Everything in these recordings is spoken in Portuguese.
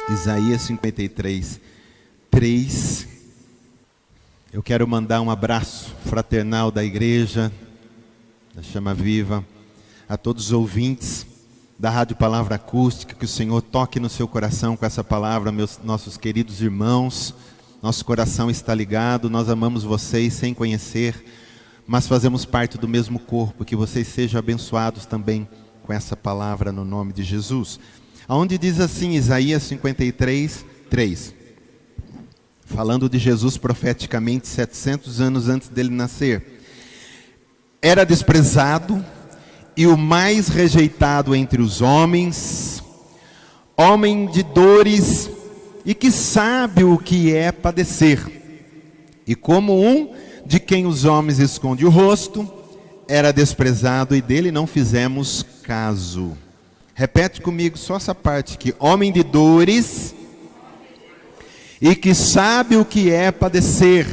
Isaías 53, 3. Eu quero mandar um abraço fraternal da igreja, da Chama Viva, a todos os ouvintes da Rádio Palavra Acústica, que o Senhor toque no seu coração com essa palavra, nossos queridos irmãos. Nosso coração está ligado, nós amamos vocês sem conhecer, mas fazemos parte do mesmo corpo. Que vocês sejam abençoados também com essa palavra no nome de Jesus. Onde diz assim, Isaías 53, 3. Falando de Jesus profeticamente 700 anos antes dele nascer. Era desprezado e o mais rejeitado entre os homens, homem de dores e que sabe o que é padecer. E como um de quem os homens escondem o rosto, era desprezado e dele não fizemos caso. Repete comigo só essa parte aqui. Homem de dores e que sabe o que é padecer.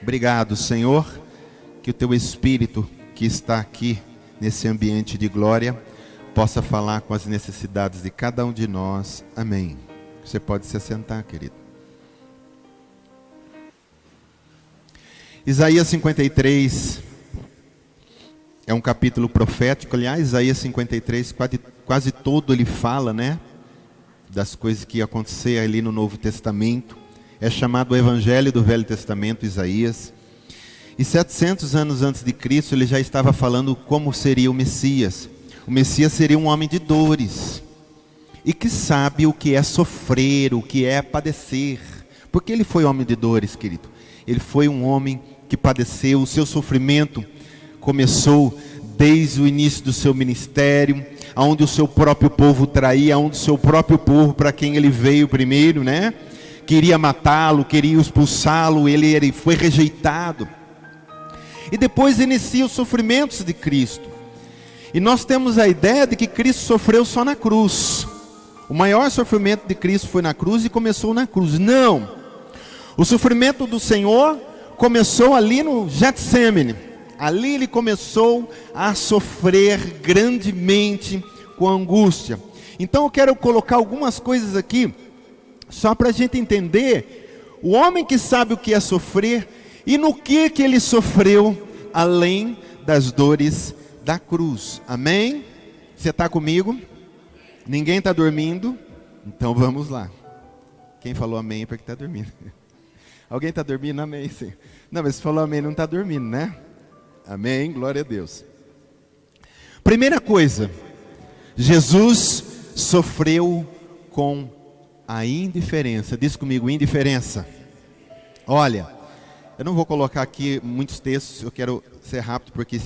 Obrigado, Senhor, que o teu Espírito que está aqui nesse ambiente de glória possa falar com as necessidades de cada um de nós. Amém. Você pode se assentar, querido. Isaías 53 é um capítulo profético. Aliás, Isaías 53 quase todo ele fala, né, das coisas que iam acontecer ali no Novo Testamento. É chamado o Evangelho do Velho Testamento, Isaías. E 700 anos antes de Cristo, ele já estava falando como seria o Messias. O Messias seria um homem de dores e que sabe o que é sofrer, o que é padecer. Porque ele foi homem de dores, querido. Ele foi um homem que padeceu. O seu sofrimento começou desde o início do seu ministério, onde o seu próprio povo traía, onde o seu próprio povo, para quem ele veio primeiro, né, queria matá-lo, queria expulsá-lo, ele foi rejeitado. E depois inicia os sofrimentos de Cristo. E nós temos a ideia de que Cristo sofreu só na cruz. O maior sofrimento de Cristo foi na cruz e começou na cruz. Não! O sofrimento do Senhor começou ali no Getsêmani. Ali ele começou a sofrer grandemente com angústia. Então eu quero colocar algumas coisas aqui, só para a gente entender o homem que sabe o que é sofrer e no que ele sofreu, além das dores da cruz. Amém? Você está comigo? Ninguém está dormindo? Então vamos lá. Quem falou amém é porque está dormindo. Alguém está dormindo? Amém, sim. Não, mas se falou amém não está dormindo, né? Amém, glória a Deus. Primeira coisa, Jesus sofreu com a indiferença. Diz comigo, indiferença. Olha, eu não vou colocar aqui muitos textos, eu quero ser rápido, porque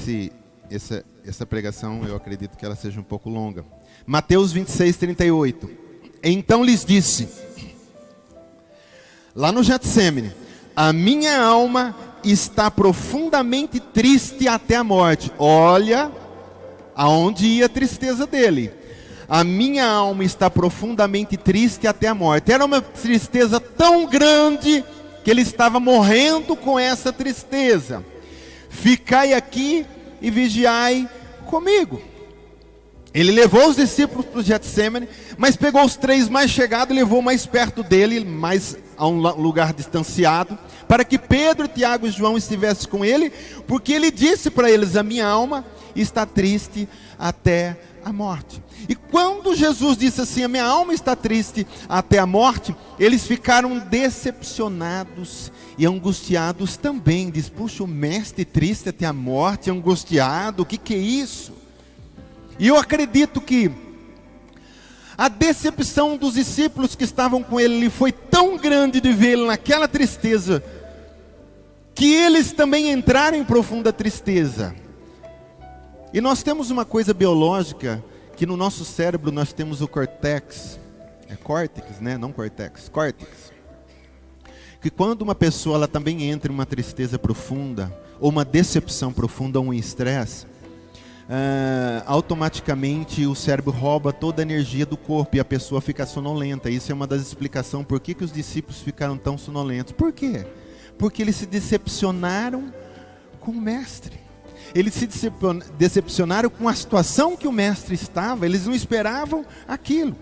essa pregação eu acredito que ela seja um pouco longa. Mateus 26, 38. Então lhes disse, lá no Getsêmani, a minha alma está profundamente triste até a morte. Olha aonde ia a tristeza dele. A minha alma está profundamente triste até a morte. Era uma tristeza tão grande que ele estava morrendo com essa tristeza. Ficai aqui e vigiai comigo. Ele levou os discípulos para o Getsêmani, mas pegou os 3 mais chegados e levou mais perto dele, mais a um lugar distanciado, para que Pedro, Tiago e João estivessem com ele, porque ele disse para eles, a minha alma está triste até a morte. E quando Jesus disse assim, a minha alma está triste até a morte, eles ficaram decepcionados e angustiados também. Diz, puxa, o mestre triste até a morte, angustiado, o que é isso? E eu acredito que a decepção dos discípulos que estavam com ele foi tão grande de vê-lo naquela tristeza, que eles também entraram em profunda tristeza. E nós temos uma coisa biológica, que no nosso cérebro nós temos o córtex, córtex, né? Não cortex, córtex. Que quando uma pessoa ela também entra em uma tristeza profunda, ou uma decepção profunda, ou um estresse, automaticamente o cérebro rouba toda a energia do corpo e a pessoa fica sonolenta. Isso é uma das explicações por que os discípulos ficaram tão sonolentos. Por quê? Porque eles se decepcionaram com o mestre. Eles se decepcionaram com a situação que o mestre estava, eles não esperavam aquilo.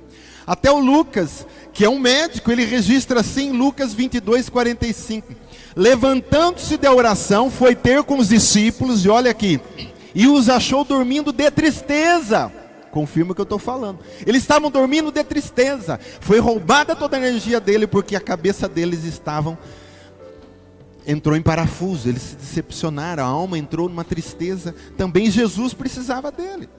Até o Lucas, que é um médico, ele registra assim, Lucas 22:45. Levantando-se da oração, foi ter com os discípulos, e olha aqui, e os achou dormindo de tristeza. Confirma o que eu estou falando. Eles estavam dormindo de tristeza. Foi roubada toda a energia dele, porque a cabeça deles entrou em parafuso. Eles se decepcionaram, a alma entrou numa tristeza. Também Jesus precisava dele.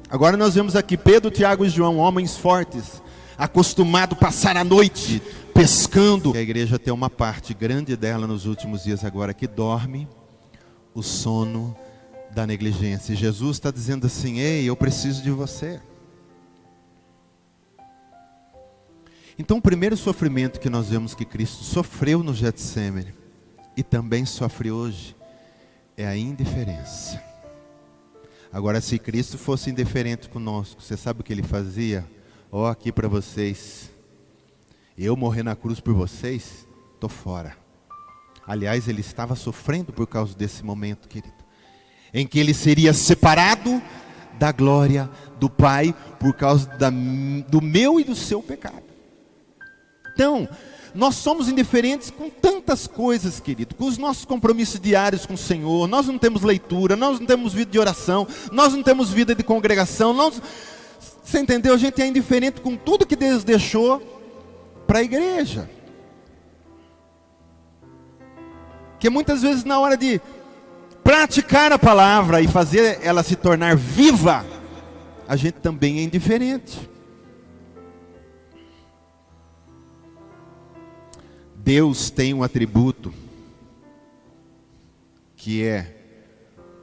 Agora nós vemos aqui Pedro, Tiago e João, homens fortes, acostumados a passar a noite pescando. E a igreja tem uma parte grande dela nos últimos dias agora que dorme o sono da negligência. E Jesus está dizendo assim: ei, eu preciso de você. Então o primeiro sofrimento que nós vemos que Cristo sofreu no Getsêmani, e também sofre hoje, é a indiferença. Agora, se Cristo fosse indiferente conosco, você sabe o que ele fazia? Ó, aqui para vocês, eu morrer na cruz por vocês, estou fora. Aliás, ele estava sofrendo por causa desse momento, querido, em que ele seria separado da glória do Pai, por causa do meu e do seu pecado. Então, nós somos indiferentes com tantas coisas, querido, com os nossos compromissos diários com o Senhor. Nós não temos leitura, nós não temos vida de oração, nós não temos vida de congregação. Você entendeu? A gente é indiferente com tudo que Deus deixou para a igreja. Que muitas vezes na hora de praticar a palavra e fazer ela se tornar viva, a gente também é indiferente. Deus tem um atributo que é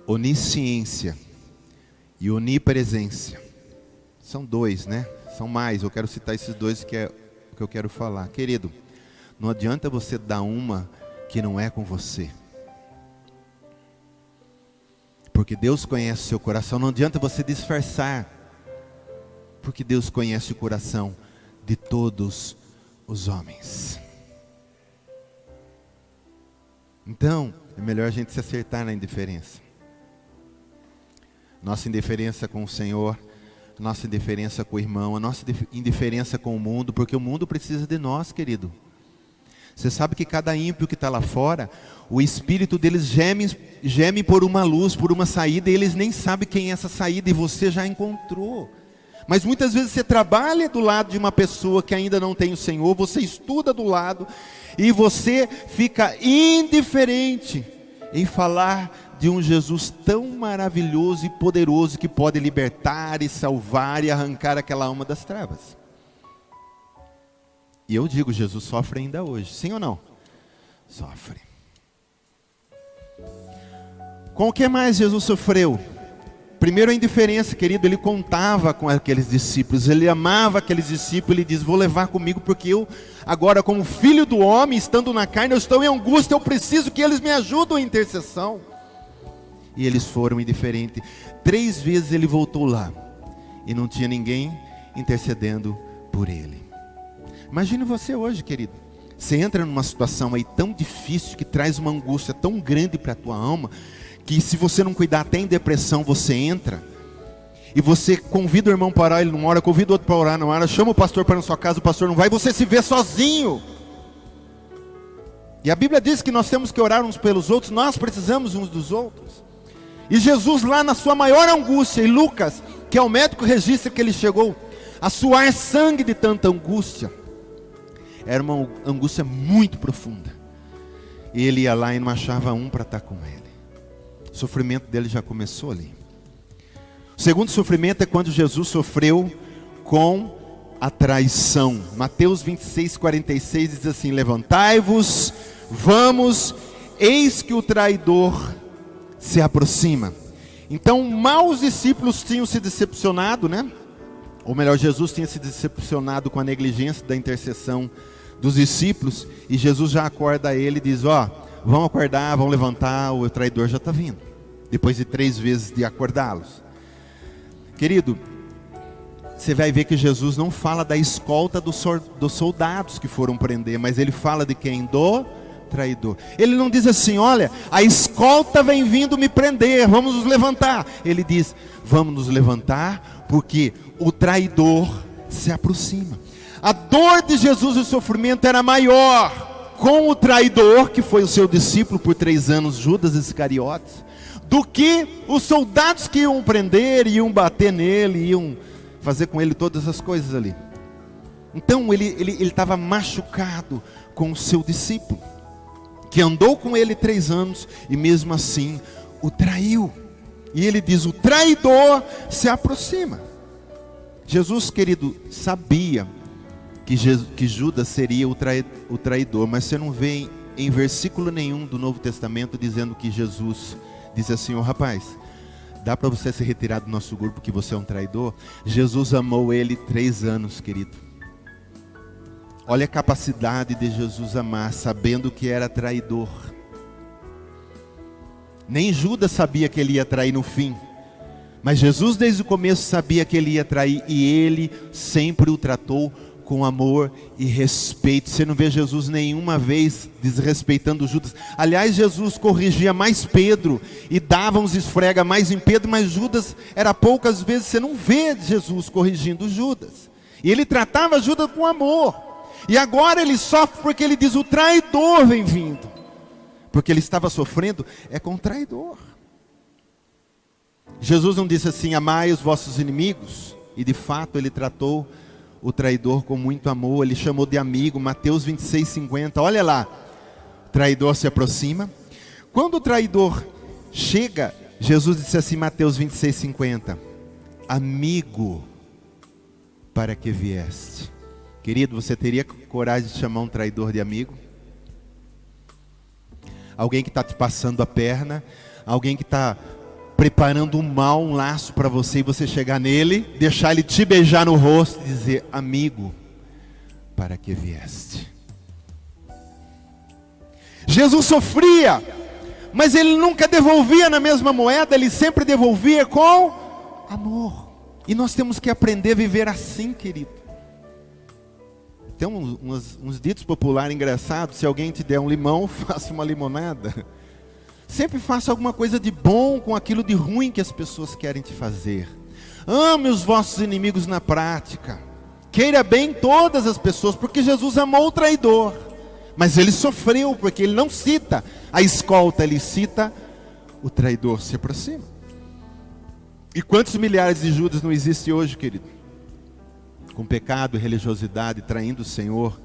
onisciência e onipresença. São dois, né? São mais, eu quero citar esses dois que é o que eu quero falar. Querido, não adianta você dar uma que não é com você. Porque Deus conhece o seu coração. Não adianta você disfarçar, porque Deus conhece o coração de todos os homens. Então, é melhor a gente se acertar na indiferença. Nossa indiferença com o Senhor, nossa indiferença com o irmão, a nossa indiferença com o mundo, porque o mundo precisa de nós, querido. Você sabe que cada ímpio que está lá fora, o espírito deles geme por uma luz, por uma saída, e eles nem sabem quem é essa saída, e você já encontrou. Mas muitas vezes você trabalha do lado de uma pessoa que ainda não tem o Senhor, você estuda do lado, e você fica indiferente em falar de um Jesus tão maravilhoso e poderoso, que pode libertar e salvar e arrancar aquela alma das trevas. E eu digo, Jesus sofre ainda hoje, sim ou não? Sofre. Com o que mais Jesus sofreu? Primeiro a indiferença, querido, ele contava com aqueles discípulos, ele amava aqueles discípulos, ele diz: vou levar comigo, porque eu agora, como filho do homem, estando na carne, eu estou em angústia, eu preciso que eles me ajudem em intercessão. E eles foram indiferentes. 3 vezes ele voltou lá, e não tinha ninguém intercedendo por ele. Imagine você hoje, querido, você entra numa situação aí tão difícil, que traz uma angústia tão grande para a tua alma, que se você não cuidar, até em depressão você entra, e você convida o irmão para orar, ele não ora, convida o outro para orar, não ora, chama o pastor para ir na sua casa, o pastor não vai, e você se vê sozinho. E a Bíblia diz que nós temos que orar uns pelos outros, nós precisamos uns dos outros. E Jesus lá na sua maior angústia, e Lucas, que é o médico, registra que ele chegou a suar sangue de tanta angústia. Era uma angústia muito profunda. E ele ia lá e não achava um para estar com ele. O sofrimento dele já começou ali. O segundo sofrimento é quando Jesus sofreu com a traição. Mateus 26:46 diz assim: levantai-vos, vamos, eis que o traidor se aproxima. Então, mal os discípulos tinham se decepcionado, né? Ou melhor, Jesus tinha se decepcionado com a negligência da intercessão dos discípulos, e Jesus já acorda ele e diz: ó, vão acordar, vão levantar, o traidor já está vindo. Depois de 3 vezes de acordá-los. Querido, você vai ver que Jesus não fala da escolta dos soldados que foram prender, mas ele fala de quem? Do traidor. Ele não diz assim: olha, a escolta vem vindo me prender, vamos nos levantar. Ele diz: vamos nos levantar, porque o traidor se aproxima. A dor de Jesus e o sofrimento era maior com o traidor, que foi o seu discípulo por 3 anos, Judas Iscariotes, do que os soldados que iam prender, iam bater nele, iam fazer com ele todas as coisas ali. Então ele estava machucado com o seu discípulo, que andou com ele 3 anos e mesmo assim o traiu. E ele diz: o traidor se aproxima. Jesus, querido, sabia que Judas seria o traidor, mas você não vê em versículo nenhum do Novo Testamento dizendo que Jesus disse assim: ô rapaz, dá para você se retirar do nosso grupo que você é um traidor? Jesus amou ele 3 anos, querido. Olha a capacidade de Jesus amar, sabendo que era traidor. Nem Judas sabia que ele ia trair no fim, mas Jesus desde o começo sabia que ele ia trair, e ele sempre o tratou com amor e respeito. Você não vê Jesus nenhuma vez desrespeitando Judas. Aliás, Jesus corrigia mais Pedro e dava uns esfrega mais em Pedro, mas Judas era poucas vezes. Você não vê Jesus corrigindo Judas. E ele tratava Judas com amor. E agora ele sofre porque ele diz: o traidor vem vindo. Porque ele estava sofrendo com o traidor. Jesus não disse assim: amai os vossos inimigos. E de fato ele tratou o traidor com muito amor. Ele chamou de amigo. Mateus 26:50. Olha lá, o traidor se aproxima. Quando o traidor chega, Jesus disse assim, Mateus 26:50: amigo, para que vieste? Querido, você teria coragem de chamar um traidor de amigo? Alguém que está te passando a perna, alguém que está preparando um mal, um laço para você, e você chegar nele, deixar ele te beijar no rosto e dizer: amigo, para que vieste? Jesus sofria, mas ele nunca devolvia na mesma moeda, ele sempre devolvia com amor. E nós temos que aprender a viver assim, querido. Tem uns ditos populares engraçados: se alguém te der um limão, faça uma limonada. Sempre faça alguma coisa de bom com aquilo de ruim que as pessoas querem te fazer. Ame os vossos inimigos na prática. Queira bem todas as pessoas, porque Jesus amou o traidor. Mas ele sofreu, porque ele não cita a escolta, ele cita o traidor se aproxima. E quantos milhares de Judas não existem hoje, querido? Com pecado e religiosidade, traindo o Senhor.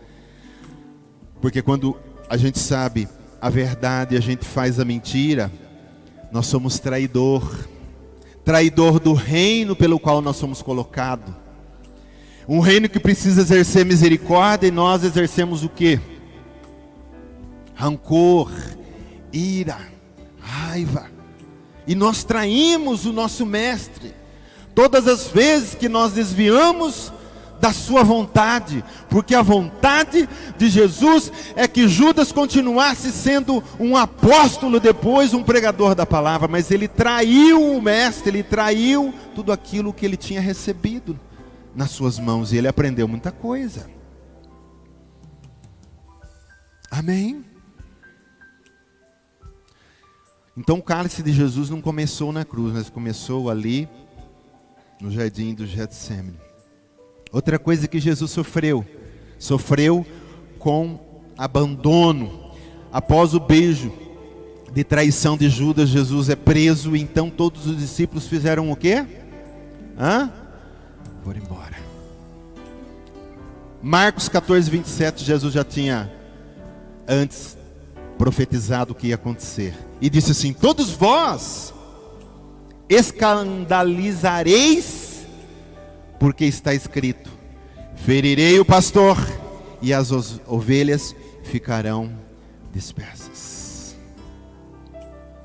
Porque quando a gente sabe a verdade e a gente faz a mentira, nós somos traidor do reino pelo qual nós somos colocados. Um reino que precisa exercer misericórdia, e nós exercemos o quê? Rancor, ira, raiva. E nós traímos o nosso mestre todas as vezes que nós desviamos da sua vontade, porque a vontade de Jesus é que Judas continuasse sendo um apóstolo depois, um pregador da palavra, mas ele traiu o mestre, ele traiu tudo aquilo que ele tinha recebido nas suas mãos, e ele aprendeu muita coisa. Amém? Então o cálice de Jesus não começou na cruz, mas começou ali no jardim do Getsemane. Outra coisa que Jesus sofreu com abandono. Após o beijo de traição de Judas, Jesus é preso, e então todos os discípulos fizeram o quê? Foram embora. Marcos 14:27, Jesus já tinha antes profetizado o que ia acontecer. E disse assim: todos vós escandalizareis, porque está escrito: ferirei o pastor e as ovelhas ficarão dispersas.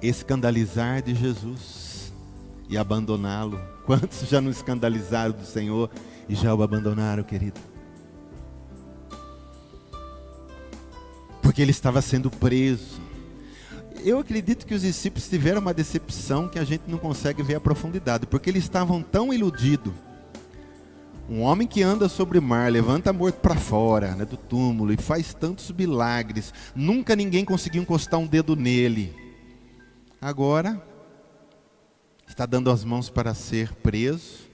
Escandalizar de Jesus e abandoná-lo. Quantos já não escandalizaram do Senhor e já o abandonaram, querido? Porque ele estava sendo preso. Eu acredito que os discípulos tiveram uma decepção que a gente não consegue ver a profundidade, porque eles estavam tão iludidos Um homem que anda sobre o mar, levanta morto para fora, né, do túmulo, e faz tantos milagres. Nunca ninguém conseguiu encostar um dedo nele. Agora, está dando as mãos para ser preso.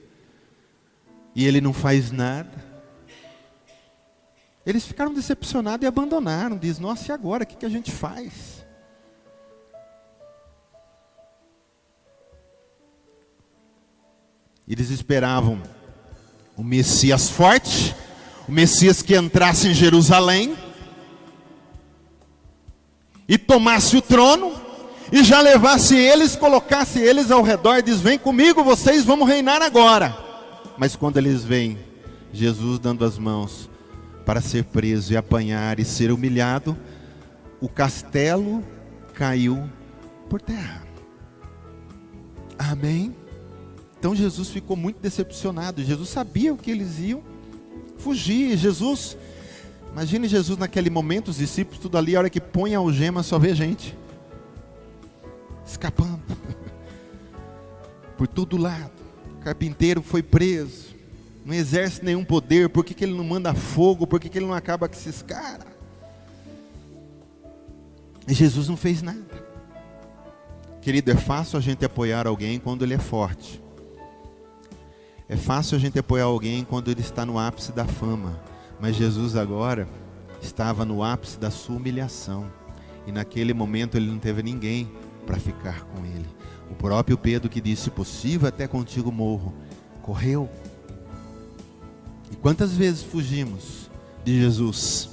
E ele não faz nada. Eles ficaram decepcionados e abandonaram. Diz, nossa, e agora? O que a gente faz? Eles esperavam o Messias forte, o Messias que entrasse em Jerusalém e tomasse o trono e já levasse eles, colocasse eles ao redor e diz, vem comigo, vocês vamos reinar agora. Mas quando eles veem Jesus dando as mãos para ser preso e apanhar e ser humilhado, o castelo caiu por terra. Amém? Então Jesus ficou muito decepcionado. Jesus sabia o que eles iam fugir. Jesus, imagine Jesus naquele momento, os discípulos tudo ali, a hora que põe a algema só vê gente escapando por todo lado. O carpinteiro foi preso, não exerce nenhum poder. Por que ele não manda fogo? Por que ele não acaba com esses caras? E Jesus não fez nada. Querido, é fácil a gente apoiar alguém quando ele é forte. É fácil a gente apoiar alguém quando ele está no ápice da fama. Mas Jesus agora estava no ápice da sua humilhação. E naquele momento ele não teve ninguém para ficar com ele. O próprio Pedro, que disse, se possível até contigo morro, correu. E quantas vezes fugimos de Jesus?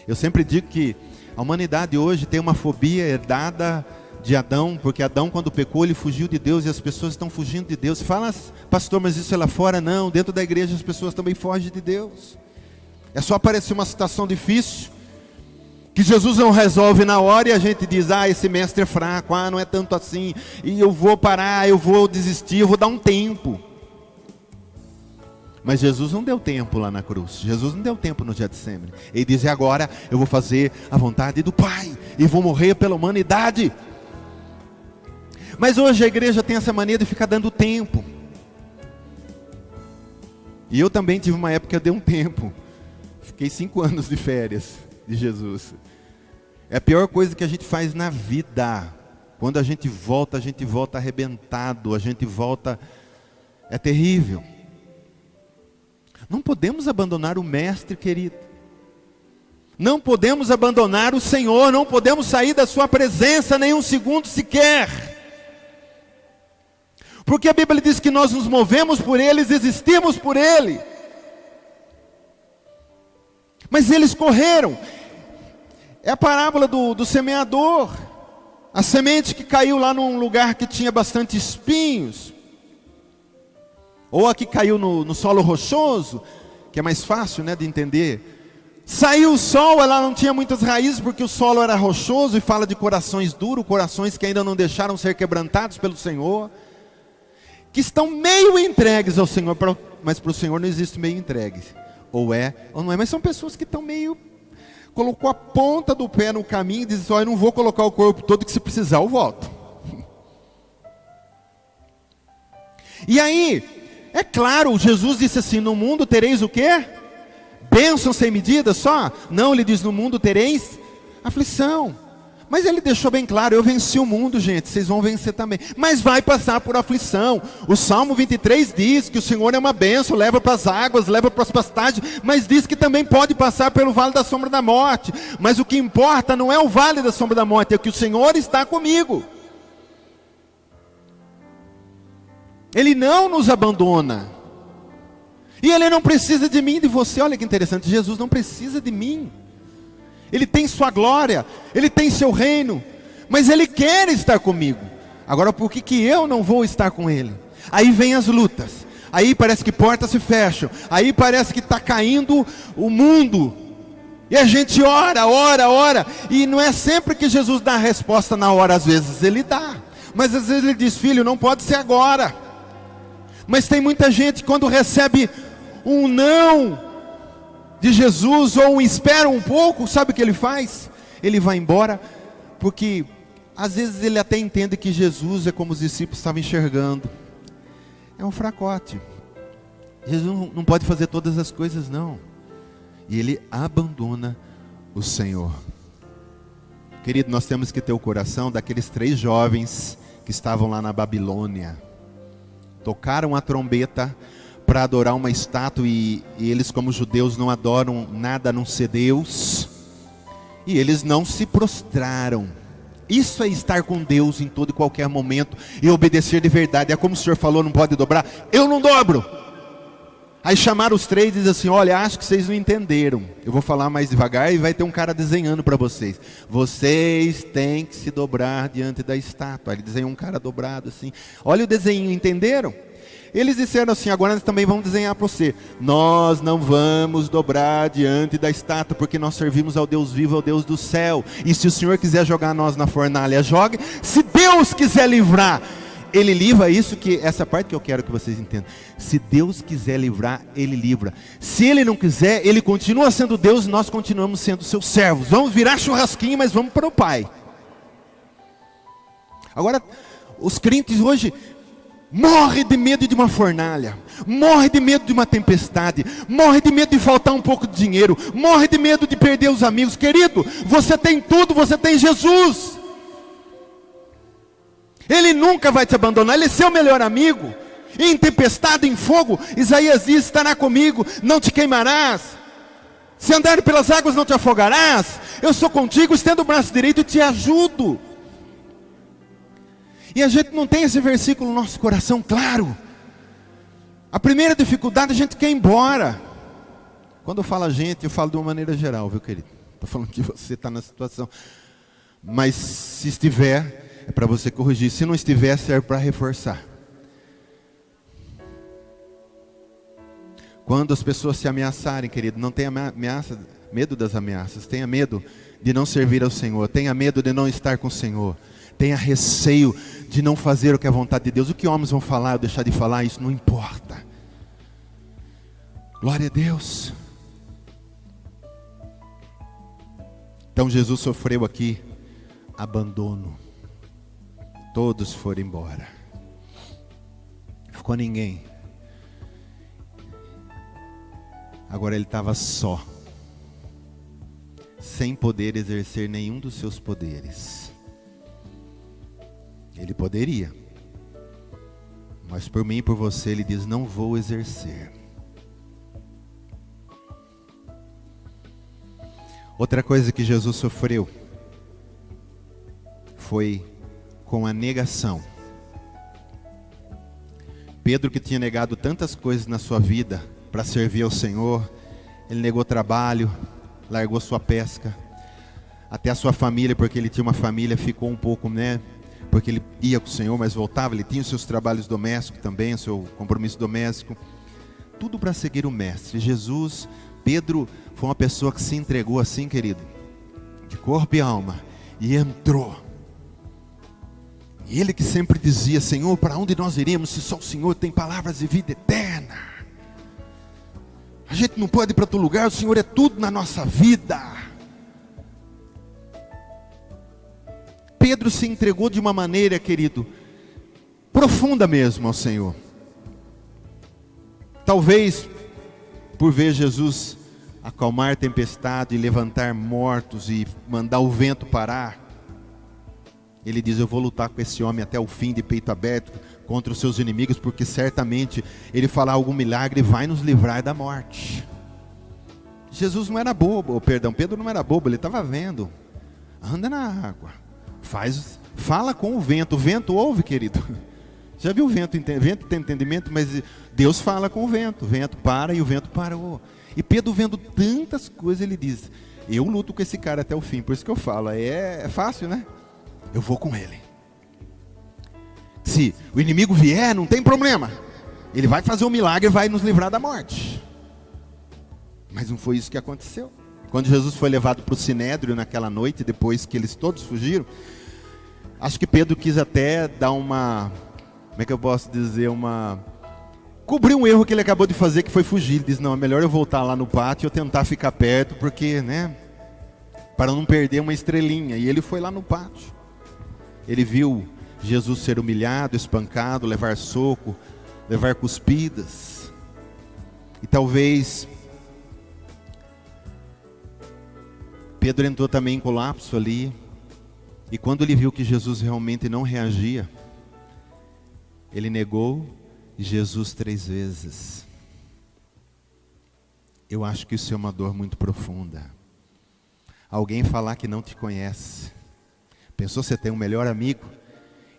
Eu sempre digo que a humanidade hoje tem uma fobia herdada de Adão, porque Adão, quando pecou, ele fugiu de Deus, e as pessoas estão fugindo de Deus. Fala, pastor, mas isso é lá fora? Não, dentro da igreja as pessoas também fogem de Deus. É só aparecer uma situação difícil, que Jesus não resolve na hora, e a gente diz, esse mestre é fraco, não é tanto assim, e eu vou parar, eu vou desistir, eu vou dar um tempo. Mas Jesus não deu tempo lá na cruz. Jesus não deu tempo no Getsemane. Ele diz, agora eu vou fazer a vontade do Pai, e vou morrer pela humanidade. Mas hoje a igreja tem essa mania de ficar dando tempo. E eu também tive uma época que eu dei um tempo. Fiquei 5 anos de férias de Jesus. É a pior coisa que a gente faz na vida. Quando a gente volta arrebentado. A gente volta... É terrível. Não podemos abandonar o Mestre, querido. Não podemos abandonar o Senhor. Não podemos sair da sua presença nem um segundo sequer. Porque a Bíblia diz que nós nos movemos por eles, existimos por Ele. Mas eles correram. É a parábola do semeador. A semente que caiu lá num lugar que tinha bastante espinhos. Ou a que caiu no solo rochoso, que é mais fácil, né, de entender. Saiu o sol, ela não tinha muitas raízes, porque o solo era rochoso, e fala de corações duros, corações que ainda não deixaram ser quebrantados pelo Senhor. Que estão meio entregues ao Senhor, mas para o Senhor não existe meio entregue. Ou é, ou não é, mas são pessoas que estão meio... Colocou a ponta do pé no caminho e diz, eu não vou colocar o corpo todo, que se precisar eu volto. E aí, é claro, Jesus disse assim, no mundo tereis o quê? Bênção sem medida só? Não, ele diz, no mundo tereis aflição. Mas ele deixou bem claro, eu venci o mundo, gente, vocês vão vencer também. Mas vai passar por aflição. O Salmo 23 diz que o Senhor é uma bênção, leva para as águas, leva para as pastagens, mas diz que também pode passar pelo vale da sombra da morte. Mas o que importa não é o vale da sombra da morte, é que o Senhor está comigo. Ele não nos abandona. E Ele não precisa de mim e de você. Olha que interessante, Jesus não precisa de mim. Ele tem sua glória, Ele tem seu reino, mas Ele quer estar comigo. Agora, por que eu não vou estar com Ele? Aí vem as lutas, aí parece que portas se fecham, aí parece que está caindo o mundo, e a gente ora, e não é sempre que Jesus dá a resposta na hora, às vezes Ele dá, mas às vezes Ele diz, filho, não pode ser agora. Mas tem muita gente, quando recebe um não de Jesus, ou espera um pouco, sabe o que ele faz? Ele vai embora, porque às vezes ele até entende que Jesus é como os discípulos estavam enxergando, é um fracote, Jesus não pode fazer todas as coisas, não. E ele abandona o Senhor. Querido, nós temos que ter o coração daqueles 3 jovens que estavam lá na Babilônia. Tocaram a trombeta para adorar uma estátua e eles, como judeus, não adoram nada a não ser Deus. E eles não se prostraram. Isso é estar com Deus em todo e qualquer momento e obedecer de verdade. É como o Senhor falou, não pode dobrar. Eu não dobro. Aí chamaram os 3 e diz assim: olha, acho que vocês não entenderam. Eu vou falar mais devagar e vai ter um cara desenhando para vocês. Vocês têm que se dobrar diante da estátua. Ele desenhou um cara dobrado assim. Olha o desenho, entenderam? Eles disseram assim: agora nós também vamos desenhar para você. Nós não vamos dobrar diante da estátua, porque nós servimos ao Deus vivo, ao Deus do céu. E se o Senhor quiser jogar nós na fornalha, jogue. Se Deus quiser livrar, Ele livra. Isso que, essa parte que eu quero que vocês entendam. Se Deus quiser livrar, Ele livra. Se Ele não quiser, Ele continua sendo Deus e nós continuamos sendo seus servos. Vamos virar churrasquinho, mas vamos para o Pai. Agora, os crentes hoje morre de medo de uma fornalha, morre de medo de uma tempestade, morre de medo de faltar um pouco de dinheiro, morre de medo de perder os amigos. Querido, você tem tudo, você tem Jesus. Ele nunca vai te abandonar, Ele é seu melhor amigo. Em tempestade, em fogo, Isaías diz: estará comigo, não te queimarás. Se andar pelas águas não te afogarás. Eu sou contigo, estendo o braço direito e te ajudo. E a gente não tem esse versículo no nosso coração claro. A primeira dificuldade, a gente quer ir embora. Quando eu falo a gente, eu falo de uma maneira geral, viu, querido? Estou falando que você está na situação. Mas se estiver, é para você corrigir. Se não estiver, serve para reforçar. Quando as pessoas se ameaçarem, querido, não tenha medo das ameaças. Tenha medo de não servir ao Senhor. Tenha medo de não estar com o Senhor. Tenha receio de não fazer o que é a vontade de Deus. O que homens vão falar ou deixar de falar, isso não importa. Glória a Deus. Então Jesus sofreu aqui abandono. Todos foram embora. Ficou ninguém. Agora ele estava só, sem poder exercer nenhum dos seus poderes. Ele poderia, mas por mim e por você, ele diz: não vou exercer. Outra coisa que Jesus sofreu foi com a negação. Pedro, que tinha negado tantas coisas na sua vida para servir ao Senhor, ele negou trabalho, largou sua pesca, até a sua família, porque ele tinha uma família, ficou um pouco, porque ele ia com o Senhor, mas voltava, ele tinha os seus trabalhos domésticos também, o seu compromisso doméstico, tudo para seguir o Mestre. Jesus, Pedro foi uma pessoa que se entregou assim, querido, de corpo e alma, e entrou. E ele que sempre dizia: Senhor, para onde nós iremos se só o Senhor tem palavras de vida eterna? A gente não pode ir para outro lugar, o Senhor é tudo na nossa vida. Pedro se entregou de uma maneira, querido, profunda mesmo ao Senhor. Talvez por ver Jesus acalmar a tempestade, levantar mortos e mandar o vento parar, ele diz: eu vou lutar com esse homem até o fim, de peito aberto, contra os seus inimigos, porque certamente ele fará algum milagre e vai nos livrar da morte. Jesus não era bobo, Pedro não era bobo, ele estava vendo. Anda na água, fala com o vento ouve, querido. Já viu o vento tem entendimento, mas Deus fala com o vento para e o vento parou. E Pedro, vendo tantas coisas, ele diz: eu luto com esse cara até o fim. Por isso que eu falo, é fácil, né? Eu vou com ele. Se o inimigo vier, não tem problema, ele vai fazer um milagre e vai nos livrar da morte. Mas não foi isso que aconteceu. Quando Jesus foi levado para o Sinédrio naquela noite, depois que eles todos fugiram, acho que Pedro quis até dar uma, como é que eu posso dizer, cobrir um erro que ele acabou de fazer, que foi fugir. Ele diz: não, é melhor eu voltar lá no pátio e eu tentar ficar perto, porque, para não perder uma estrelinha. E ele foi lá no pátio. Ele viu Jesus ser humilhado, espancado, levar soco, levar cuspidas. E talvez Pedro entrou também em colapso ali. E quando ele viu que Jesus realmente não reagia, ele negou Jesus 3 vezes. Eu acho que isso é uma dor muito profunda. Alguém falar que não te conhece. Pensou, você tem um melhor amigo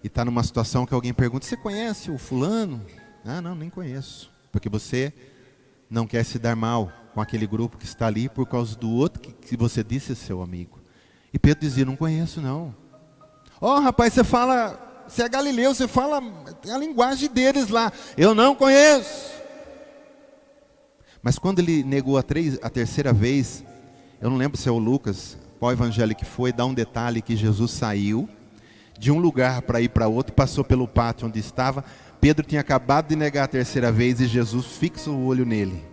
e está numa situação que alguém pergunta, você conhece o fulano? Ah, não, nem conheço. Porque você não quer se dar mal com aquele grupo que está ali por causa do outro que você disse ser seu amigo. E Pedro dizia, não conheço não. Ó, rapaz, você fala, você é galileu, você fala a linguagem deles lá. Eu não conheço. Mas quando ele negou a 3ª vez, eu não lembro se é o Lucas, qual evangelho que foi, dá um detalhe que Jesus saiu de um lugar para ir para outro, passou pelo pátio onde estava. Pedro tinha acabado de negar a 3ª vez e Jesus fixa o olho nele.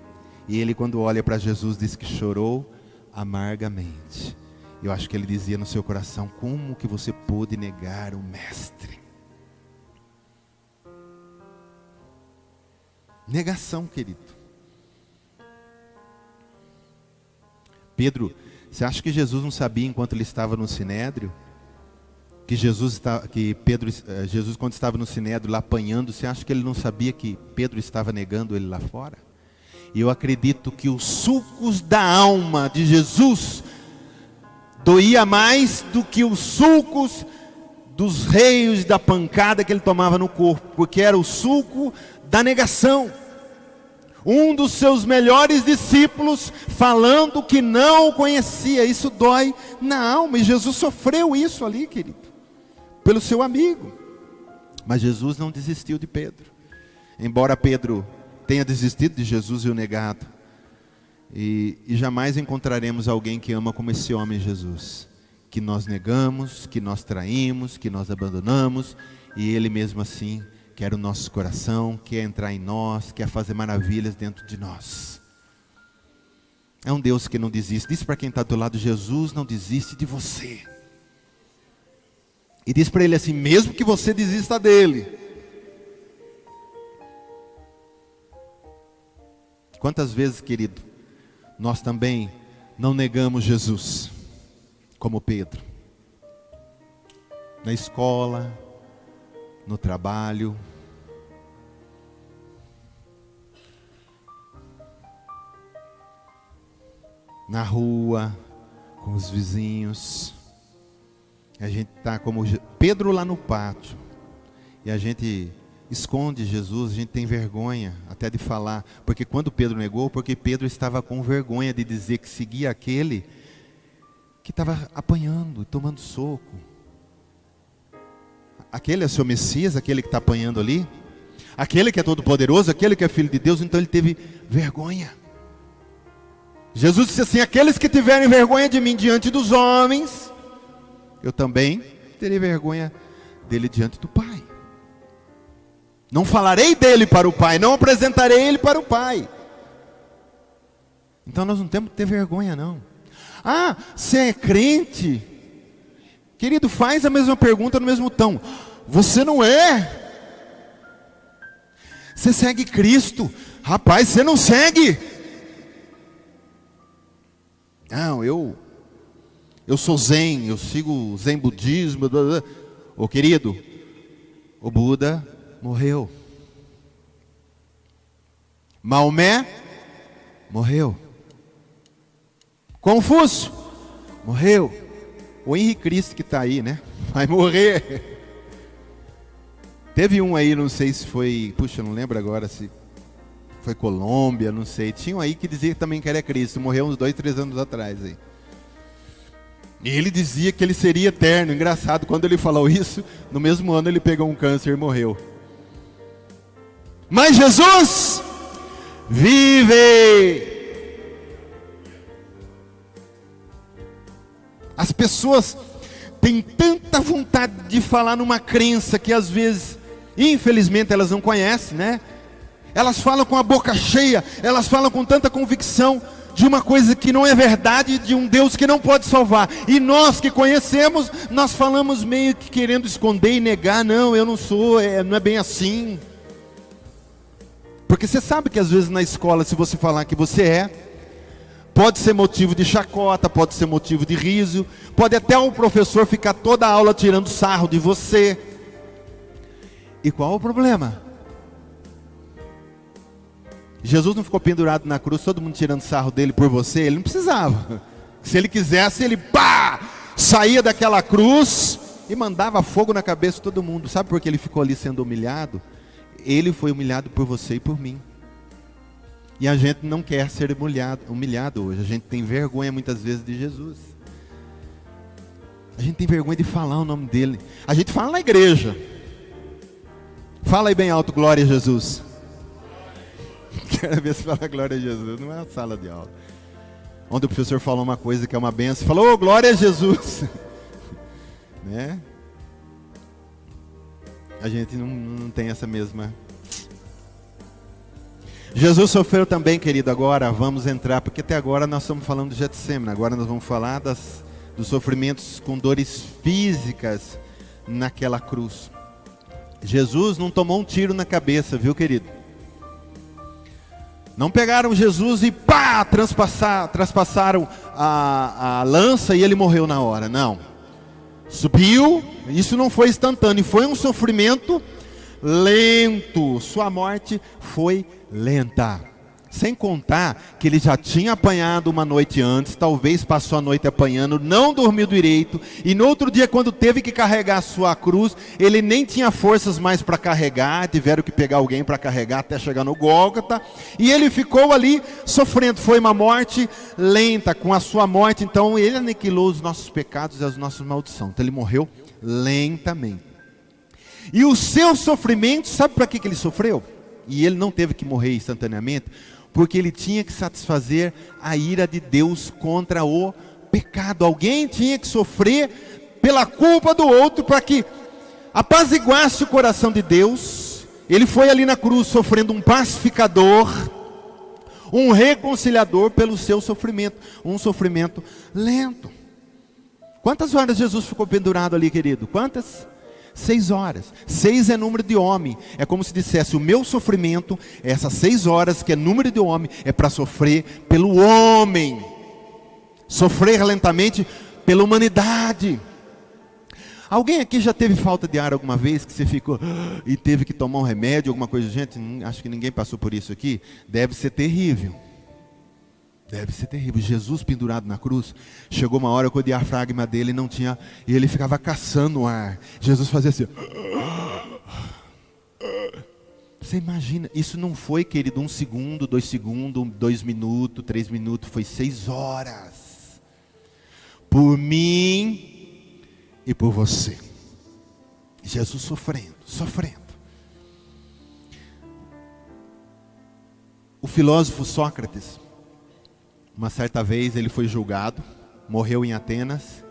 E ele, quando olha para Jesus, diz que chorou amargamente. Eu acho que ele dizia no seu coração, como que você pôde negar o mestre? Negação, querido. Pedro, você acha que Jesus não sabia enquanto ele estava no Sinédrio? Jesus quando estava no Sinédrio lá apanhando, você acha que ele não sabia que Pedro estava negando ele lá fora? E eu acredito que os sulcos da alma de Jesus doía mais do que os sulcos dos reios da pancada que ele tomava no corpo, porque era o sulco da negação. Um dos seus melhores discípulos falando que não o conhecia, isso dói na alma, e Jesus sofreu isso ali, querido, pelo seu amigo. Mas Jesus não desistiu de Pedro, embora Pedro tenha desistido de Jesus e o negado. E jamais encontraremos alguém que ama como esse homem Jesus, que nós negamos, que nós traímos, que nós abandonamos, e ele mesmo assim quer o nosso coração, quer entrar em nós, quer fazer maravilhas dentro de nós. É um Deus que não desiste. Diz para quem está do lado, Jesus não desiste de você. E diz para ele assim, mesmo que você desista dele. Quantas vezes, querido, nós também não negamos Jesus, como Pedro, na escola, no trabalho, na rua, com os vizinhos. A gente está como Pedro lá no pátio, e a gente esconde Jesus, a gente tem vergonha até de falar, porque quando Pedro negou, porque Pedro estava com vergonha de dizer que seguia aquele que estava apanhando, tomando soco. Aquele é seu Messias, aquele que está apanhando ali, aquele que é todo poderoso, aquele que é filho de Deus, então ele teve vergonha. Jesus disse assim, aqueles que tiverem vergonha de mim diante dos homens, eu também terei vergonha dele diante do Pai. Não falarei dele para o Pai, não apresentarei ele para o Pai. Então nós não temos que ter vergonha não. Ah, você é crente? Querido, faz a mesma pergunta no mesmo tom. Você não é? Você segue Cristo? Rapaz, você não segue? Não, eu sou zen, eu sigo zen budismo. Blá, blá. Ô querido, o Buda morreu. Maomé morreu. Confúcio morreu. O Henrique Cristo que está aí, né? Vai morrer. Teve um aí, não sei se foi, puxa, não lembro agora se foi Colômbia, não sei. Tinha um aí que dizia também que era Cristo, morreu uns 2, 3 anos atrás aí. E ele dizia que ele seria eterno. Engraçado, quando ele falou isso, no mesmo ano ele pegou um câncer e morreu. Mas Jesus vive. As pessoas têm tanta vontade de falar numa crença que às vezes, infelizmente, elas não conhecem, né? Elas falam com a boca cheia, elas falam com tanta convicção de uma coisa que não é verdade, de um Deus que não pode salvar. E nós que conhecemos, nós falamos meio que querendo esconder e negar. Não, eu não sou, não é bem assim. Porque você sabe que às vezes na escola, se você falar que você é, pode ser motivo de chacota, pode ser motivo de riso, pode até o professor ficar toda a aula tirando sarro de você. E qual o problema? Jesus não ficou pendurado na cruz, todo mundo tirando sarro dele por você, ele não precisava. Se ele quisesse, ele saía daquela cruz e mandava fogo na cabeça de todo mundo. Sabe por que ele ficou ali sendo humilhado? Ele foi humilhado por você e por mim. E a gente não quer ser humilhado hoje. A gente tem vergonha muitas vezes de Jesus. A gente tem vergonha de falar o nome dele. A gente fala na igreja. Fala aí bem alto, glória a Jesus. Quero ver se fala glória a Jesus. Não é uma sala de aula. Onde o professor falou uma coisa que é uma benção, falou, glória a Jesus. Né? A gente não tem essa mesma. Jesus sofreu também, querido. Agora vamos entrar, porque até agora nós estamos falando de Getsêmani. Agora nós vamos falar dos sofrimentos com dores físicas naquela cruz. Jesus não tomou um tiro na cabeça, viu, querido? Não pegaram Jesus e traspassaram a lança e ele morreu na hora. Não. Subiu, isso não foi instantâneo, foi um sofrimento lento. Sua morte foi lenta. Sem contar que ele já tinha apanhado uma noite antes, talvez passou a noite apanhando, não dormiu direito, e no outro dia, quando teve que carregar a sua cruz, ele nem tinha forças mais para carregar, tiveram que pegar alguém para carregar até chegar no Gólgota, e ele ficou ali sofrendo. Foi uma morte lenta. Com a sua morte, então, ele aniquilou os nossos pecados e as nossas maldições. Então ele morreu lentamente. E o seu sofrimento, sabe para que ele sofreu? E ele não teve que morrer instantaneamente, porque ele tinha que satisfazer a ira de Deus contra o pecado. Alguém tinha que sofrer pela culpa do outro para que apaziguasse o coração de Deus. Ele foi ali na cruz sofrendo um pacificador, um reconciliador pelo seu sofrimento, um sofrimento lento. Quantas horas Jesus ficou pendurado ali, querido? Quantas? 6 horas. 6 é número de homem. É como se dissesse, o meu sofrimento, essas 6 horas que é número de homem, é para sofrer pelo homem. Sofrer lentamente pela humanidade. Alguém aqui já teve falta de ar alguma vez, que você ficou e teve que tomar um remédio, alguma coisa? Gente, acho que ninguém passou por isso aqui. Deve ser terrível. Deve ser terrível. Jesus pendurado na cruz, chegou uma hora que o diafragma dele não tinha, e ele ficava caçando o ar. Jesus fazia assim. Você imagina, isso não foi, querido, 1 segundo, 2 segundos, 2 minutos, 3 minutos, foi 6 horas. Por mim e por você. Jesus sofrendo. O filósofo Sócrates, uma certa vez ele foi julgado, morreu em Atenas,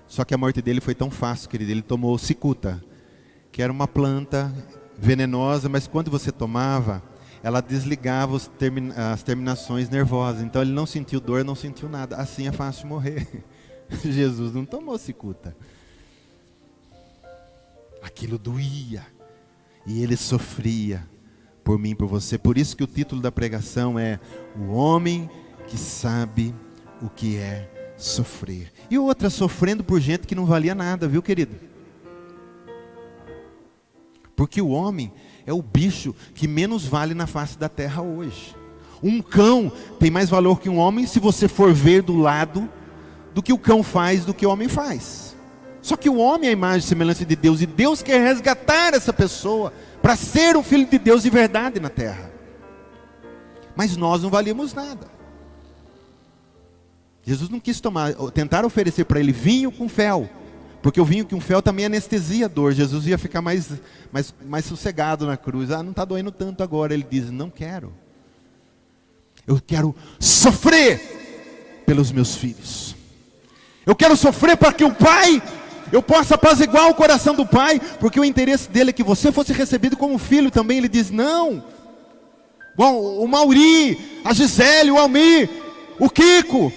só que a morte dele foi tão fácil, querido. Ele tomou cicuta, que era uma planta venenosa, mas quando você tomava, ela desligava as terminações nervosas. Então ele não sentiu dor, não sentiu nada. Assim é fácil morrer. Jesus não tomou cicuta. Aquilo doía, e ele sofria por mim, por você. Por isso que o título da pregação é O Homem que Sabe o que é Sofrer. E outra, sofrendo por gente que não valia nada, viu, querido? Porque o homem é o bicho que menos vale na face da terra hoje. Um cão tem mais valor que um homem, se você for ver do lado do que o cão faz, do que o homem faz. Só que o homem é a imagem e semelhança de Deus, e Deus quer resgatar essa pessoa para ser o Filho de Deus de verdade na terra. Mas nós não valíamos nada. Jesus não quis tentar oferecer para ele vinho com fel, porque o vinho com fel também anestesia a dor. Jesus ia ficar mais sossegado na cruz. Não está doendo tanto agora. Ele diz, não quero. Eu quero sofrer pelos meus filhos. Eu quero sofrer para que o Pai, eu possa apaziguar o coração do Pai, porque o interesse dele é que você fosse recebido como filho também. Ele diz, não. Bom, o Mauri, a Gisele, o Almir, o Kiko.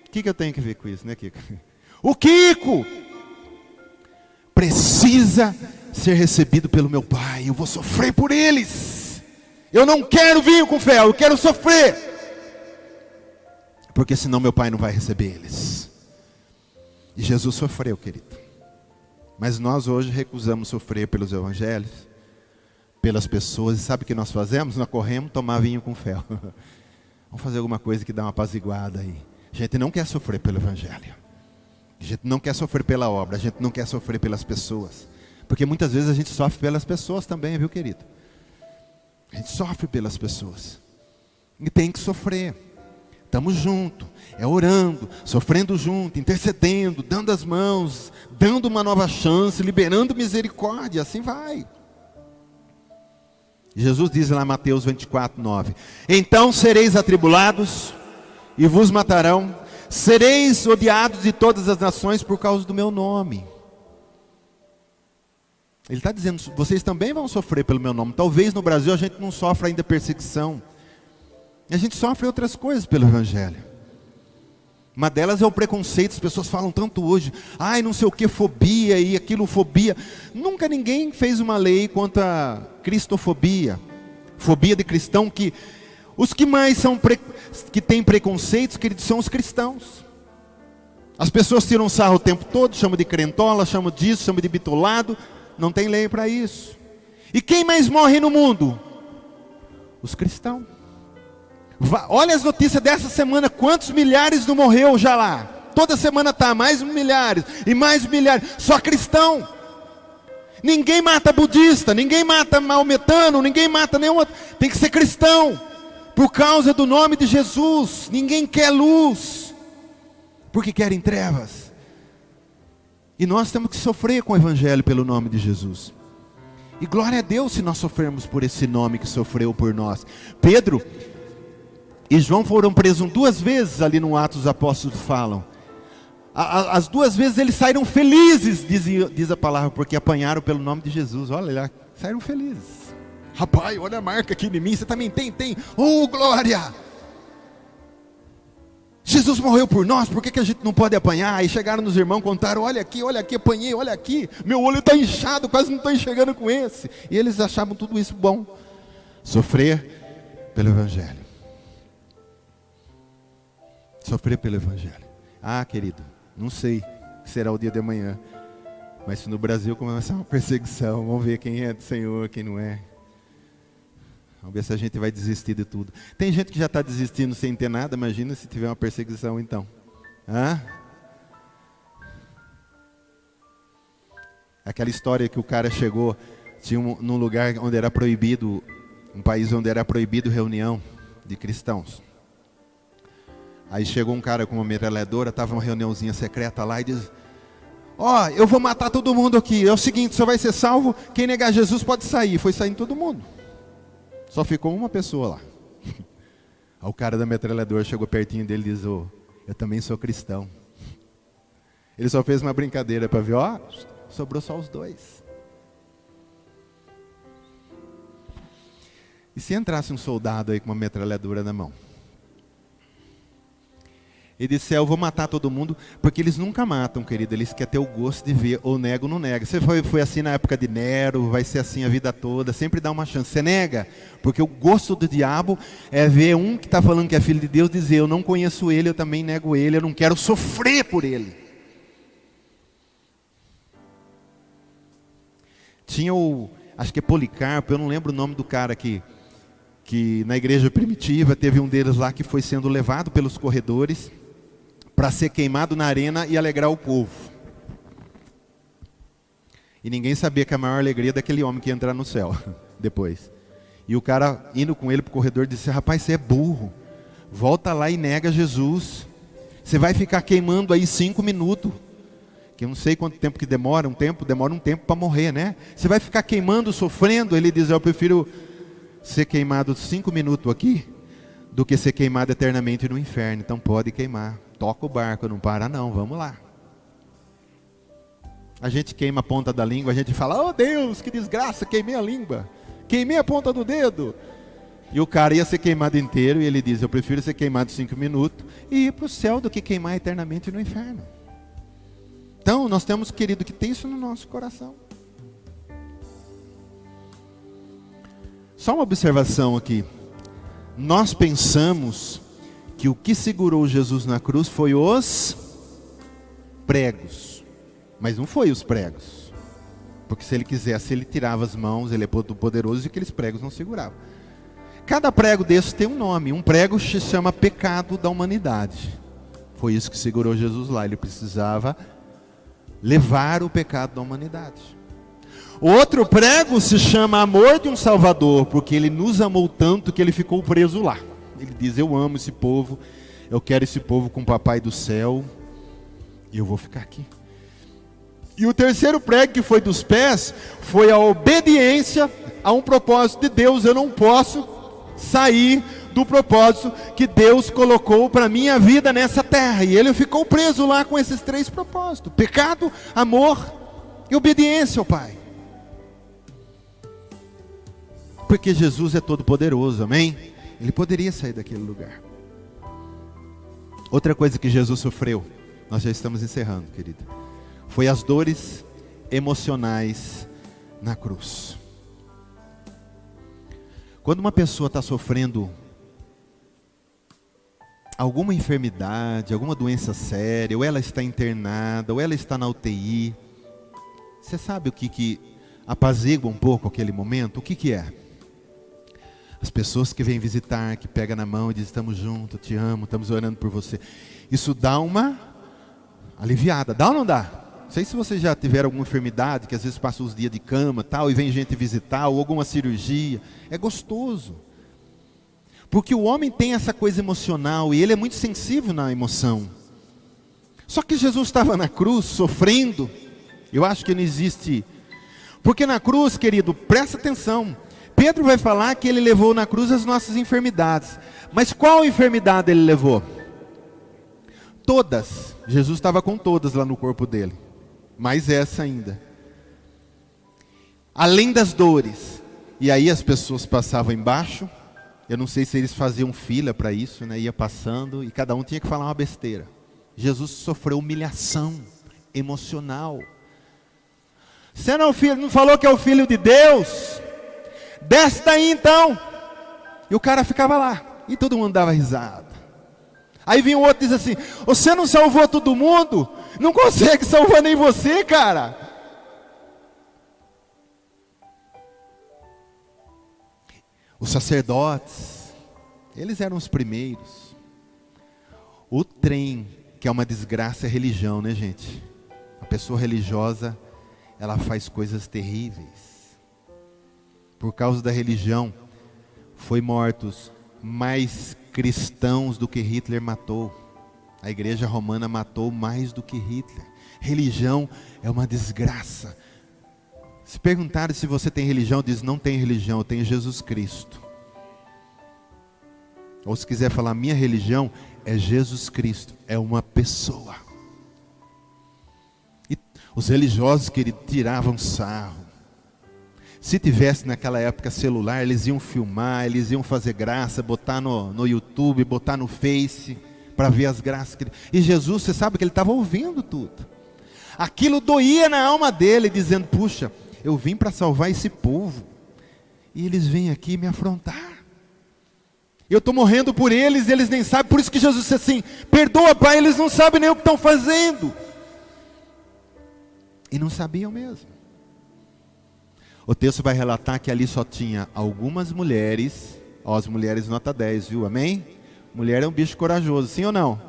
O que eu tenho que ver com isso, né, Kiko? O Kiko precisa ser recebido pelo meu Pai. Eu vou sofrer por eles. Eu não quero vinho com fel, eu quero sofrer. Porque senão meu pai não vai receber eles. E Jesus sofreu, querido. Mas nós hoje recusamos sofrer pelos evangelhos, pelas pessoas. E sabe o que nós fazemos? Nós corremos tomar vinho com fel. Vamos fazer alguma coisa que dá uma apaziguada aí. A gente não quer sofrer pelo evangelho. A gente não quer sofrer pela obra. A gente não quer sofrer pelas pessoas. Porque muitas vezes a gente sofre pelas pessoas também, viu, querido? A gente sofre pelas pessoas. E tem que sofrer. Estamos juntos, orando, sofrendo junto, intercedendo, dando as mãos, dando uma nova chance, liberando misericórdia, assim vai. Jesus diz lá em Mateus 24, 9: então sereis atribulados e vos matarão, sereis odiados de todas as nações por causa do meu nome. Ele está dizendo, vocês também vão sofrer pelo meu nome. Talvez no Brasil a gente não sofra ainda perseguição. A gente sofre outras coisas pelo evangelho. Uma delas é o preconceito. As pessoas falam tanto hoje, ai não sei o que, fobia e aquilo, fobia. Nunca ninguém fez uma lei contra a cristofobia, fobia de cristão, que os que mais são que têm preconceitos, queridos, são os cristãos. As pessoas tiram sarro o tempo todo, chamam de crentola, chamam disso, chamam de bitolado. Não tem lei para isso. E quem mais morre no mundo? Os cristãos. Olha as notícias dessa semana, quantos milhares não morreu já lá. Toda semana está, mais milhares e mais milhares, só cristão. Ninguém mata budista, ninguém mata maometano, ninguém mata nenhum outro. Tem que ser cristão, por causa do nome de Jesus. Ninguém quer luz, porque querem trevas. E nós temos que sofrer com o evangelho pelo nome de Jesus. E glória a Deus se nós sofrermos por esse nome que sofreu por nós. Pedro e João foram presos 2 vezes, ali no Atos dos Apóstolos falam. As 2 vezes eles saíram felizes, diz a palavra, porque apanharam pelo nome de Jesus. Olha lá, saíram felizes. Rapaz, olha a marca aqui em mim, você também tem. Oh, glória! Jesus morreu por nós, por que a gente não pode apanhar? Aí chegaram nos irmãos, contaram, olha aqui, apanhei, olha aqui. Meu olho está inchado, quase não estou enxergando com esse. E eles achavam tudo isso bom. Sofrer pelo evangelho. Sofrer pelo evangelho. Ah, querido, não sei que será o dia de amanhã. Mas se no Brasil começar uma perseguição, vamos ver quem é do Senhor, quem não é. Vamos ver se a gente vai desistir de tudo. Tem gente que já está desistindo sem ter nada. Imagina se tiver uma perseguição então. Aquela história que o cara chegou, tinha num lugar onde era proibido, um país onde era proibido reunião de cristãos. Aí chegou um cara com uma metralhadora, estava uma reuniãozinha secreta lá e diz: ó, eu vou matar todo mundo aqui. É o seguinte, só vai ser salvo quem negar Jesus pode sair. Foi saindo todo mundo. Só ficou uma pessoa lá. Aí o cara da metralhadora chegou pertinho dele e diz: oh, eu também sou cristão. Ele só fez uma brincadeira para ver, ó, sobrou só os 2. E se entrasse um soldado aí com uma metralhadora na mão? Ele disse: eu vou matar todo mundo, porque eles nunca matam, querido. Eles querem ter o gosto de ver, ou nega ou não nega. Você foi assim na época de Nero, vai ser assim a vida toda, sempre dá uma chance. Você nega, porque o gosto do diabo é ver um que está falando que é filho de Deus dizer: eu não conheço ele, eu também nego ele, eu não quero sofrer por ele. Tinha acho que é Policarpo, eu não lembro o nome do cara que na igreja primitiva, teve um deles lá que foi sendo levado pelos corredores para ser queimado na arena e alegrar o povo. E ninguém sabia que a maior alegria é daquele homem que ia entrar no céu depois. E o cara indo com ele para o corredor disse: rapaz, você é burro, volta lá e nega Jesus. Você vai ficar queimando aí 5 minutos, que eu não sei quanto tempo que demora um tempo para morrer, né? Você vai ficar queimando, sofrendo. Ele diz: eu prefiro ser queimado 5 minutos aqui do que ser queimado eternamente no inferno. Então pode queimar, toca o barco, não para não, vamos lá. A gente queima a ponta da língua, a gente fala: oh Deus, que desgraça, queimei a língua, queimei a ponta do dedo. E o cara ia ser queimado inteiro, e ele diz: eu prefiro ser queimado 5 minutos e ir para o céu do que queimar eternamente no inferno. Então nós temos, querido, que ter isso no nosso coração. Só uma observação aqui. Nós pensamos que o que segurou Jesus na cruz foi os pregos. Mas não foi os pregos. Porque se ele quisesse, ele tirava as mãos, ele é todo poderoso e aqueles pregos não seguravam. Cada prego desse tem um nome. Um prego se chama pecado da humanidade. Foi isso que segurou Jesus lá. Ele precisava levar o pecado da humanidade. O outro prego se chama amor de um Salvador, porque ele nos amou tanto que ele ficou preso lá. Ele diz: eu amo esse povo, eu quero esse povo com o papai do céu, e eu vou ficar aqui. E o terceiro prego, que foi dos pés, foi a obediência a um propósito de Deus. Eu não posso sair do propósito que Deus colocou para a minha vida nessa terra. E ele ficou preso lá com esses três propósitos: pecado, amor e obediência ao Pai. Porque Jesus é todo poderoso, amém? Ele poderia sair daquele lugar. Outra coisa que Jesus sofreu, nós já estamos encerrando, querido, foi as dores emocionais na cruz. Quando uma pessoa está sofrendo alguma enfermidade, alguma doença séria, ou ela está internada, ou ela está na UTI, você sabe o que apazigua um pouco aquele momento? O que é? As pessoas que vêm visitar, que pegam na mão e dizem: estamos juntos, te amo, estamos orando por você. Isso dá uma aliviada, dá ou não dá? Não sei se vocês já tiveram alguma enfermidade, que às vezes passa os dias de cama tal, e vem gente visitar, ou alguma cirurgia. É gostoso. Porque o homem tem essa coisa emocional, e ele é muito sensível na emoção. Só que Jesus estava na cruz, sofrendo. Eu acho que não existe. Porque na cruz, querido, presta atenção. Pedro vai falar que ele levou na cruz as nossas enfermidades. Mas qual enfermidade ele levou? Todas. Jesus estava com todas lá no corpo dele. Mais essa ainda. Além das dores. E aí as pessoas passavam embaixo. Eu não sei se eles faziam fila para isso, né? Ia passando e cada um tinha que falar uma besteira. Jesus sofreu humilhação emocional. Você não falou que é o Filho de Deus? Desce daí então. E o cara ficava lá. E todo mundo dava risada. Aí vinha o outro e diz assim: você não salvou todo mundo? Não consegue salvar nem você, cara. Os sacerdotes, eles eram os primeiros. O trem, que é uma desgraça, é religião, né, gente? A pessoa religiosa, ela faz coisas terríveis. Por causa da religião, foi mortos mais cristãos do que Hitler matou. A igreja romana matou mais do que Hitler. Religião é uma desgraça. Se perguntarem se você tem religião, diz: não tem religião, eu tenho Jesus Cristo. Ou se quiser falar: minha religião é Jesus Cristo, é uma pessoa. E os religiosos, queridos, tiravam sarro. Se tivesse naquela época celular, eles iam filmar, eles iam fazer graça, botar no YouTube, botar no Face, para ver as graças. E Jesus, você sabe que ele estava ouvindo tudo. Aquilo doía na alma dele, dizendo: puxa, eu vim para salvar esse povo, e eles vêm aqui me afrontar. Eu estou morrendo por eles, e eles nem sabem. Por isso que Jesus disse assim: perdoa, Pai, eles não sabem nem o que estão fazendo. E não sabiam mesmo. O texto vai relatar que ali só tinha algumas mulheres. Ó, as mulheres nota 10, viu? Amém? Mulher é um bicho corajoso, sim ou não?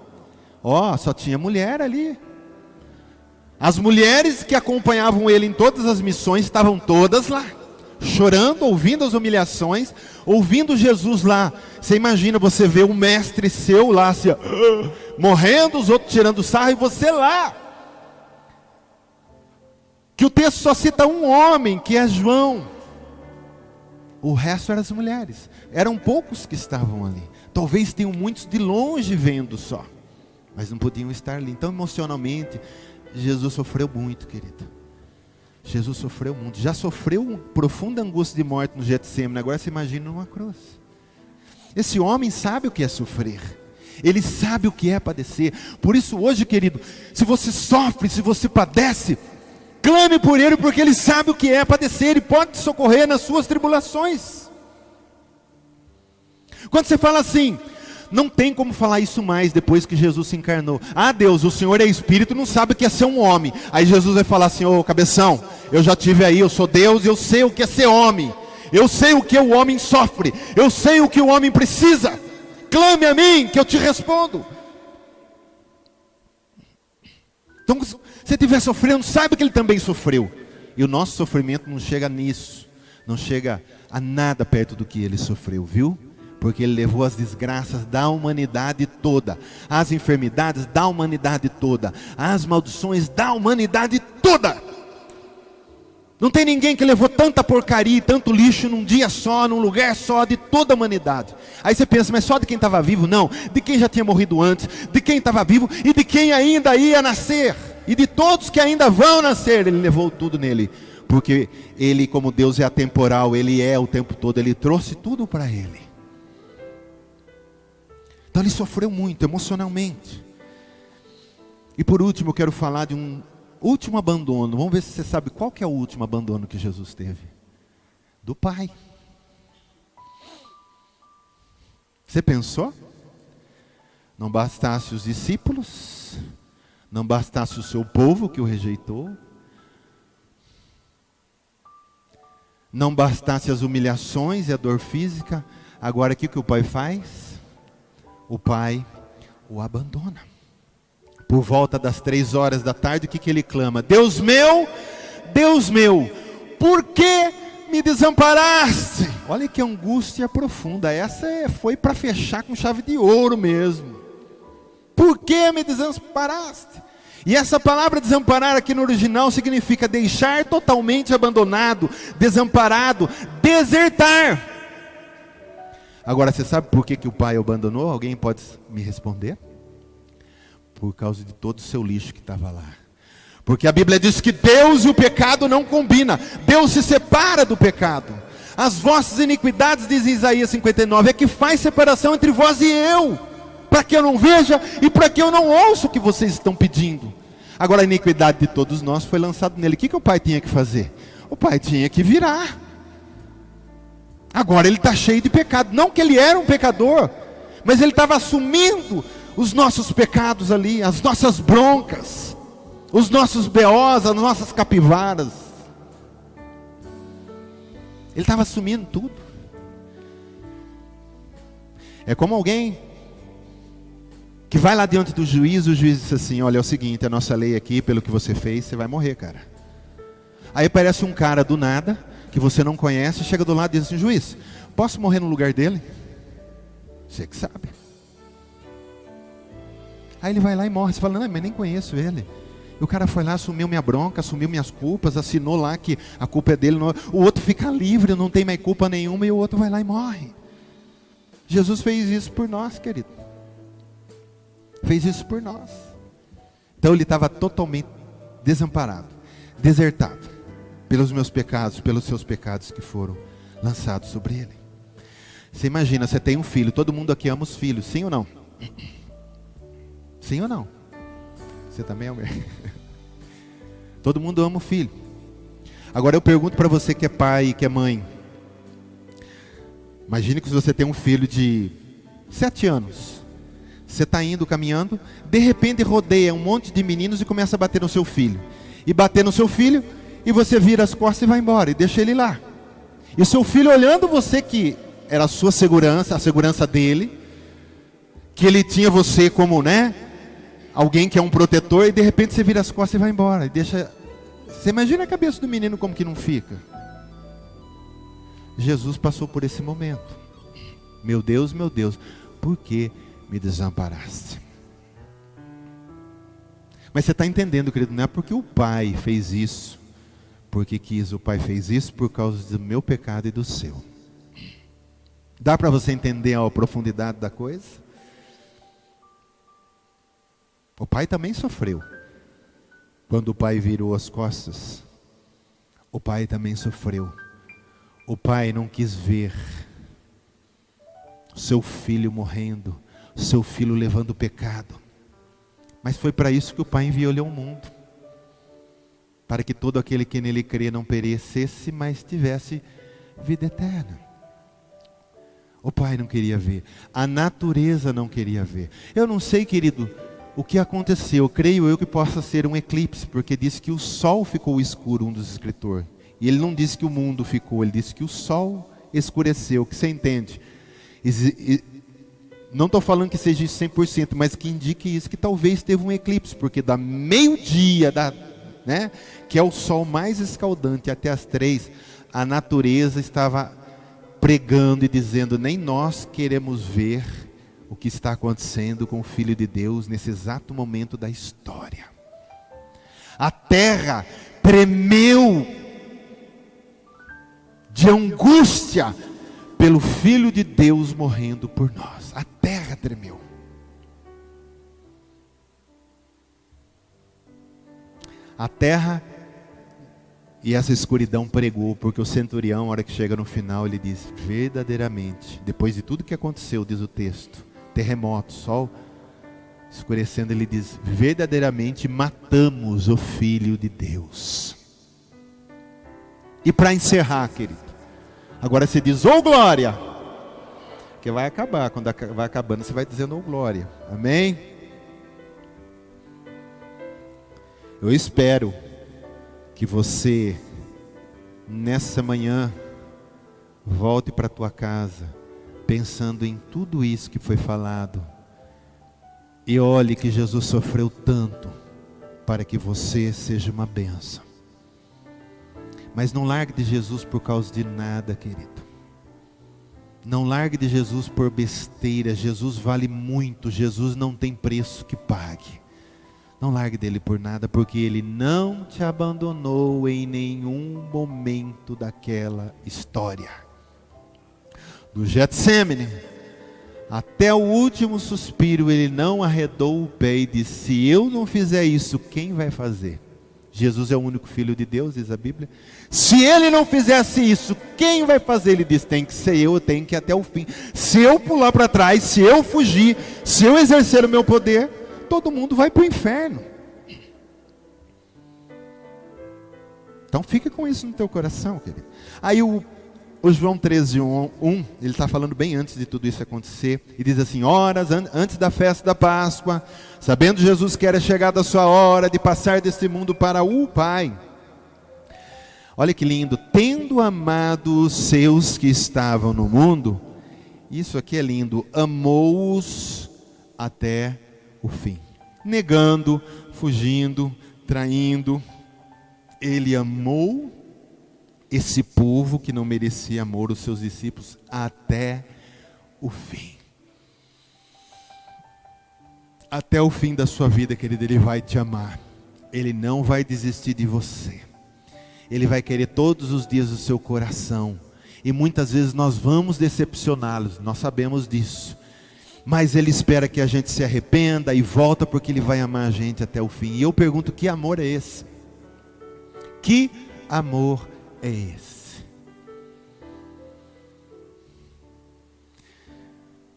Ó, só tinha mulher ali. As mulheres que acompanhavam ele em todas as missões estavam todas lá, chorando, ouvindo as humilhações, ouvindo Jesus lá. Você imagina, você vê um mestre seu lá, assim, morrendo, os outros tirando sarro, e você lá. Que o texto só cita um homem, que é João. O resto eram as mulheres. Eram poucos que estavam ali. Talvez tenham muitos de longe vendo só, mas não podiam estar ali. Então, emocionalmente, Jesus sofreu muito, querido. Jesus sofreu muito. Já sofreu uma profunda angústia de morte no Getsemane. Agora você imagina numa cruz. Esse homem sabe o que é sofrer. Ele sabe o que é padecer. Por isso hoje, querido, se você sofre, se você padece, clame por ele, porque ele sabe o que é padecer. Ele pode te socorrer nas suas tribulações. Quando você fala assim, não tem como falar isso mais depois que Jesus se encarnou. Ah, Deus, o Senhor é Espírito, não sabe o que é ser um homem. Aí Jesus vai falar assim, ô cabeção, eu já tive aí, eu sou Deus, eu sei o que é ser homem. Eu sei o que o homem sofre, eu sei o que o homem precisa. Clame a mim, que eu te respondo. Então, se você estiver sofrendo, saiba que ele também sofreu. E o nosso sofrimento não chega nisso, não chega a nada perto do que ele sofreu, viu? Porque ele levou as desgraças da humanidade toda, as enfermidades da humanidade toda, as maldições da humanidade toda. Não tem ninguém que levou tanta porcaria e tanto lixo num dia só, num lugar só, de toda a humanidade. Aí você pensa, mas só de quem estava vivo? Não, de quem já tinha morrido antes, de quem estava vivo e de quem ainda ia nascer. E de todos que ainda vão nascer, ele levou tudo nele. Porque ele, como Deus é atemporal, ele é o tempo todo, ele trouxe tudo para ele. Então ele sofreu muito emocionalmente. E por último eu quero falar de um último abandono. Vamos ver se você sabe qual que é o último abandono que Jesus teve. Do Pai. Você pensou? Não bastasse os discípulos, não bastasse o seu povo que o rejeitou, não bastasse as humilhações e a dor física, agora o que o Pai faz? O Pai o abandona. Por volta das 3 horas da tarde, o que ele clama? Deus meu, por que me desamparaste? Olha que angústia profunda, essa foi para fechar com chave de ouro mesmo. Por que me desamparaste? E essa palavra desamparar aqui no original significa deixar totalmente abandonado, desamparado, desertar. Agora, você sabe por que o Pai o abandonou? Alguém pode me responder? Por causa de todo o seu lixo que estava lá. Porque a Bíblia diz que Deus e o pecado não combinam. Deus se separa do pecado. As vossas iniquidades, diz Isaías 59, é que faz separação entre vós e eu, para que eu não veja e para que eu não ouça o que vocês estão pedindo. Agora a iniquidade de todos nós foi lançada nele. O que o Pai tinha que fazer? O Pai tinha que virar. Agora ele está cheio de pecado. Não que ele era um pecador, mas ele estava assumindo os nossos pecados ali, as nossas broncas, os nossos B.O.s, as nossas capivaras. Ele estava assumindo tudo. É como alguém que vai lá diante do juiz, o juiz diz assim, olha, é o seguinte, a nossa lei aqui, pelo que você fez, você vai morrer, cara. Aí aparece um cara do nada, que você não conhece, chega do lado e diz assim, juiz, posso morrer no lugar dele? Você que sabe. Aí ele vai lá e morre, você fala, não, mas nem conheço ele. E o cara foi lá, assumiu minha bronca, assumiu minhas culpas, assinou lá que a culpa é dele. O outro fica livre, não tem mais culpa nenhuma, e o outro vai lá e morre. Jesus fez isso por nós, querido. Fez isso por nós. Então ele estava totalmente desamparado, desertado, pelos meus pecados, pelos seus pecados que foram lançados sobre ele. Você imagina, você tem um filho, todo mundo aqui ama os filhos, sim ou não? Sim ou não? Você também ama? Todo mundo ama o filho. Agora eu pergunto para você que é pai e que é mãe. Imagine que você tem um filho de 7 anos. Você está indo, caminhando, de repente rodeia um monte de meninos e começa a bater no seu filho. E bater no seu filho, e você vira as costas e vai embora, e deixa ele lá. E o seu filho olhando você, que era a sua segurança, a segurança dele, que ele tinha você como, né, alguém que é um protetor, e de repente você vira as costas e vai embora, e deixa... Você imagina a cabeça do menino como que não fica? Jesus passou por esse momento. Meu Deus, por que me desamparaste? Mas você está entendendo, querido, não é porque o Pai fez isso, porque quis, o Pai fez isso por causa do meu pecado e do seu. Dá para você entender a profundidade da coisa? O Pai também sofreu. Quando o Pai virou as costas, o Pai também sofreu. O Pai não quis ver o seu filho morrendo, o seu filho levando o pecado. Mas foi para isso que o Pai enviou ele ao mundo. Para que todo aquele que nele crê não perecesse, mas tivesse vida eterna. O pai não queria ver. A natureza não queria ver. Eu não sei, querido, o que aconteceu. Creio eu que possa ser um eclipse, porque diz que o sol ficou escuro, um dos escritores. E ele não disse que o mundo ficou, ele disse que o sol escureceu. O que você entende? Não estou falando que seja isso 100%, mas que indique isso, que talvez teve um eclipse, porque da meio-dia, né, que é o sol mais escaldante, até as 3, a natureza estava pregando e dizendo: nem nós queremos ver o que está acontecendo com o Filho de Deus nesse exato momento da história. A terra tremeu de angústia pelo Filho de Deus morrendo por nós. A terra tremeu. A terra e essa escuridão pregou, porque o centurião, na hora que chega no final, ele diz: verdadeiramente, depois de tudo que aconteceu, diz o texto, terremoto, sol escurecendo, ele diz: verdadeiramente matamos o Filho de Deus. E para encerrar, querido, agora você diz: ô glória, que vai acabar, quando vai acabando você vai dizendo: ô glória, amém? Eu espero que você, nessa manhã, volte para a tua casa, pensando em tudo isso que foi falado, e olhe que Jesus sofreu tanto, para que você seja uma bênção. Mas não largue de Jesus por causa de nada, querido. Não largue de Jesus por besteira. Jesus vale muito, Jesus não tem preço que pague. Não largue dele por nada, porque ele não te abandonou em nenhum momento daquela história. Do Getsemane até o último suspiro, ele não arredou o pé e disse: se eu não fizer isso, quem vai fazer? Jesus é o único Filho de Deus, diz a Bíblia. Se ele não fizesse isso, quem vai fazer? Ele diz: tem que ser eu tenho que ir até o fim. Se eu pular para trás, se eu fugir, se eu exercer o meu poder, todo mundo vai para o inferno. Então fica com isso no teu coração, querido. Aí o João 13:1, ele está falando bem antes de tudo isso acontecer, e diz assim: horas antes da festa da Páscoa, sabendo Jesus que era chegada a sua hora de passar deste mundo para o Pai. Olha que lindo: tendo amado os seus que estavam no mundo, isso aqui é lindo, amou-os até o fim. Negando, fugindo, traindo, ele amou esse povo que não merecia amor, os seus discípulos, até o fim. Até o fim da sua vida, querido, ele vai te amar. Ele não vai desistir de você. Ele vai querer todos os dias o seu coração. E muitas vezes nós vamos decepcioná-los, nós sabemos disso. Mas ele espera que a gente se arrependa e volta, porque ele vai amar a gente até o fim. E eu pergunto: que amor é esse? Que amor é esse?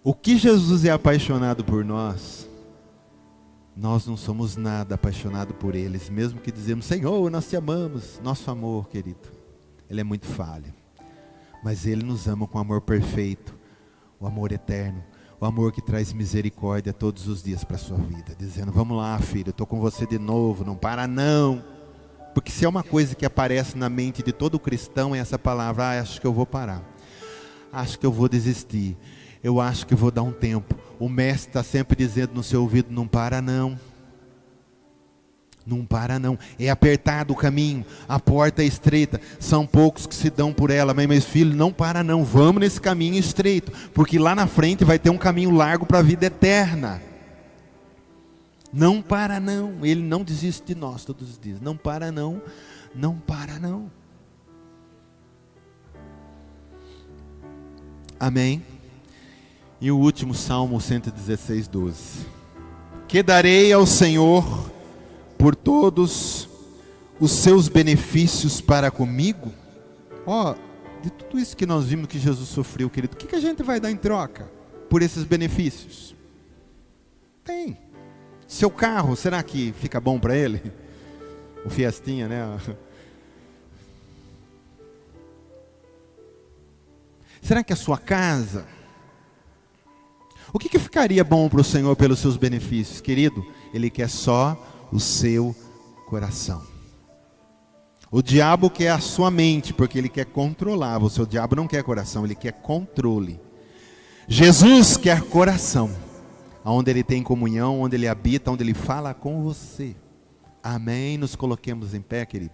O que Jesus é apaixonado por nós, nós não somos nada apaixonados por eles, mesmo que dizemos: Senhor, nós te amamos. Nosso amor, querido, ele é muito falho, mas ele nos ama com amor perfeito, o amor eterno, o amor que traz misericórdia todos os dias para a sua vida, dizendo: vamos lá, filho, eu estou com você de novo, não para não. Porque se é uma coisa que aparece na mente de todo cristão, é essa palavra: acho que eu vou parar, acho que eu vou desistir, eu acho que vou dar um tempo. O mestre está sempre dizendo no seu ouvido: não para não, não para não. É apertado o caminho, a porta é estreita, são poucos que se dão por ela. Mas filho, não para não, vamos nesse caminho estreito, porque lá na frente vai ter um caminho largo para a vida eterna. Não para não, ele não desiste de nós todos os dias. Não para não, não para não. Amém? E o último Salmo 116:12. Que darei ao Senhor por todos os seus benefícios para comigo? Ó, de tudo isso que nós vimos que Jesus sofreu, querido, o que a gente vai dar em troca por esses benefícios? Tem. Seu carro, será que fica bom para ele? O Fiestinha, né? Será que a sua casa O que ficaria bom para o Senhor pelos seus benefícios? Querido, Ele quer só o seu coração. O diabo quer a sua mente, porque ele quer controlar. O seu diabo não quer coração, ele quer controle. Jesus quer coração, onde Ele tem comunhão, onde Ele habita, onde Ele fala com você. Amém? Nos coloquemos em pé, querido.